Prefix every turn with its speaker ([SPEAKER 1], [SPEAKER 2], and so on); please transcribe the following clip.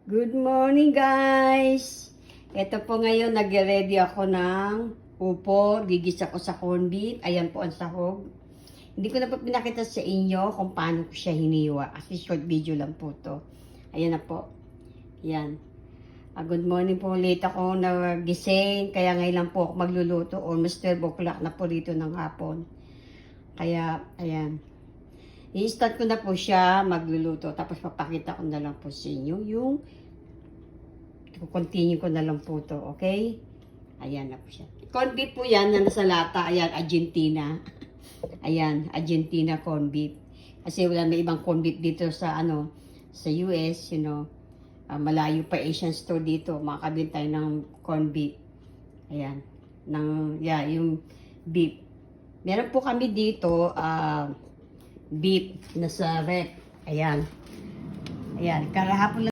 [SPEAKER 1] Good morning, guys! Ito po ngayon, nag-ready ako ng upo. Gigisa ko sa corned beef. Ayan po ang sahog. Hindi ko na po pinakita sa inyo kung paano ko siya hiniwa. Kasi short video lang po to. Ayan na po. Ayan. Good morning po. Late ako nagising. Kaya ngayon lang po ako magluluto. Almost 12 o'clock na po dito ng hapon. Kaya, ayan. I-start ko na po siya magluluto. Tapos papakita ko na lang po sa inyo yung continue ko na lang po to, okay? Ayan na po siya. Corned beef po yan na nasa lata. Ayan, Argentina. Ayan, Argentina corned beef. Kasi wala may ibang corned beef dito sa sa US, you know. Malayo pa Asian store dito. Makakabili tayo ng corned beef. Ayan. Yung beef. Meron po kami dito, beef na sa rep. Ayan. Ayan. Karahapon